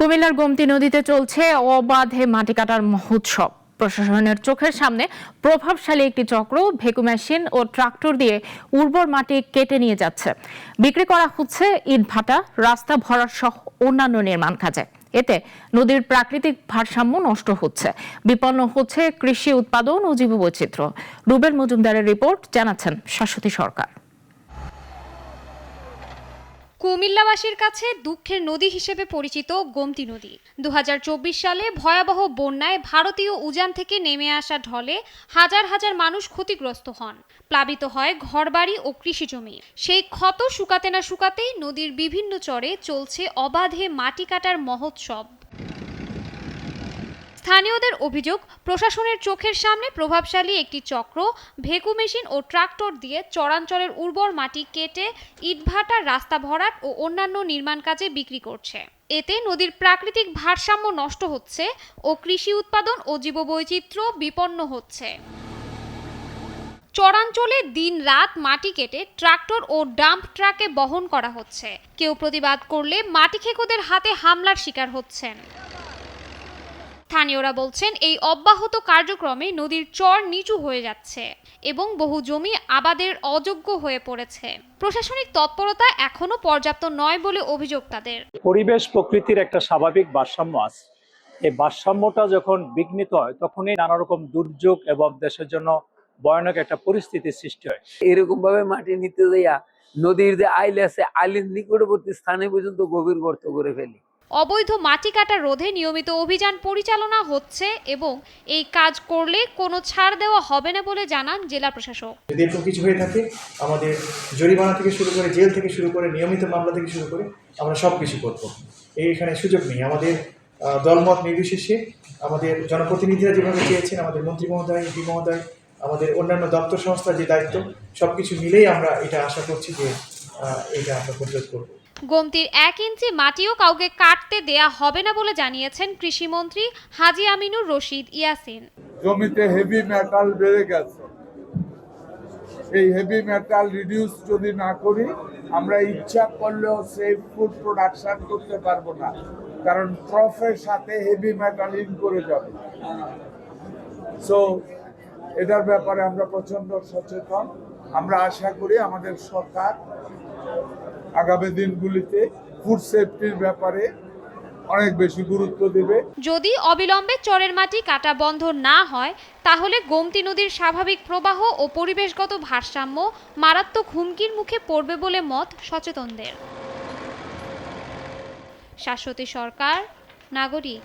কুমিল্লার গোমতী নদীতে চলছে অবাধে মাটি কাটার মহোৎসব। প্রশাসনের চোখের সামনে প্রভাবশালী একটি চক্র ভেকু মেশিন ও ট্রাক্টর দিয়ে উর্বর মাটি কেটে নিয়ে যাচ্ছে। বিক্রি করা হচ্ছে ইটভাটা, রাস্তা ভরাট সহ অন্যান্য নির্মাণ কাজে। এতে নদীর প্রাকৃতিক ভারসাম্য নষ্ট হচ্ছে, বিপন্ন হচ্ছে কৃষি উৎপাদন ও জীববৈচিত্র্য। রুবেল মজুমদারের রিপোর্ট, জানাচ্ছেন শাশ্বতী সরকার। কুমিল্লাবাসীর কাছে দুঃখের নদী হিসেবে পরিচিত গোমতী নদী 2024 সালে ভয়াবহ বন্যায় ভারতীয় উজান থেকে নেমে আসা ঢলে হাজার হাজার মানুষ ক্ষতিগ্রস্ত হন, প্লাবিত হয় ঘরবাড়ি ও কৃষিজমি। সেই ক্ষত শুকাতে না শুকাতেই নদীর বিভিন্ন চরে চলছে অবাধে মাটি কাটার মহোৎসব। স্থানীয়দের অভিযোগ, প্রশাসনের চোখের সামনে প্রভাবশালী একটি চক্র ভেকু মেশিন ও ট্রাক্টর দিয়ে চরাঞ্চলের উর্বর মাটি কেটে ইটভাটা, রাস্তা ভরাট ও অন্যান্য নির্মাণ কাজে বিক্রি করছে। এতে নদীর প্রাকৃতিক ভারসাম্য নষ্ট হচ্ছে ও কৃষি উৎপাদন ও জীববৈচিত্র্য বিপন্ন হচ্ছে। চরাঞ্চলে দিন-রাত মাটি কেটে ট্রাক্টর ও ডাম্প ট্রাকে বহন করা হচ্ছে। কেউ প্রতিবাদ করলে মাটি খেকোদের হাতে হামলার শিকার হচ্ছেন। স্থানীয়রা বলছেন, এই অব্যাহত কার্যক্রমে নদীর চর নিচু হয়ে যাচ্ছে এবং বহু জমি আবাদের অযোগ্য হয়ে পড়েছে। প্রশাসনিক তৎপরতা এখনো পর্যাপ্ত নয় বলে অভিযোগ তাদের। পরিবেশ প্রকৃতির একটা স্বাভাবিক ভারসাম্য আছে। এই ভারসাম্যটা যখন বিঘ্নিত হয় তখনই নানা রকম দুর্যোগ এবং দেশের জন্য ভয়ানক একটা পরিস্থিতির সৃষ্টি হয়। এরকম ভাবে মাটি নিতে যাইয়া নদীর যে আইল আছে, আইলের নিকটবর্তী স্থানে পর্যন্ত গভীর গর্ত করে ফেলি। অবৈধ মাটি কাটা রোধে নিয়মিত অভিযান পরিচালনা হচ্ছে এবং এই কাজ করলে কোনো ছাড় দেওয়া হবে না বলে জানান জেলা প্রশাসক। যদি এরকম কিছু হয়ে থাকে, আমাদের জরিমানা থেকে শুরু করে, জেল থেকে শুরু করে, নিয়মিত মামলা থেকে শুরু করে আমরা সব কিছু করবো। এইখানে সুযোগ নেই। আমাদের দলমত নির্বিশেষে আমাদের জনপ্রতিনিধিরা যেভাবে চেয়েছেন, আমাদের মন্ত্রী মহোদয়, এমপি মহোদয়, আমাদের অন্যান্য দপ্তর সংস্থার যে দায়িত্ব, সব কিছু মিলেই আমরা এটা আশা করছি যে এটা আমরা প্রতিরোধ করবো। গোমতীর 1 ইঞ্চি মাটিও কাউকে কাটতে দেয়া হবে না বলে জানিয়েছেন কৃষিমন্ত্রী হাজী আমিনুর রশিদ ইয়াসিন। জমিতে হেভি মেটাল বেড়ে গেছে, এই হেভি মেটাল রিডিউস যদি না করি আমরা ইচ্ছা করলেও সেফ ফুড প্রোডাকশন করতে পারবো না, কারণ ট্রফের সাথে হেভি মেটাল ইন করে যাবে। সো এটার ব্যাপারে আমরা প্রচন্ড সচেতন। আমরা আশা করি আমাদের সরকার আগামী দিনগুলিতে ফুড সেফটির ব্যাপারে অনেক বেশি গুরুত্ব দেবে। যদি অবিলম্বে চরের মাটি কাটা বন্ধ না হয় তাহলে গোমতী নদীর স্বাভাবিক প্রবাহ ও পরিবেশগত ভারসাম্য মারাত্মক হুমকির মুখে পড়বে বলে মত সচেতনদের। শাশ্বতী সরকার, নাগরিক।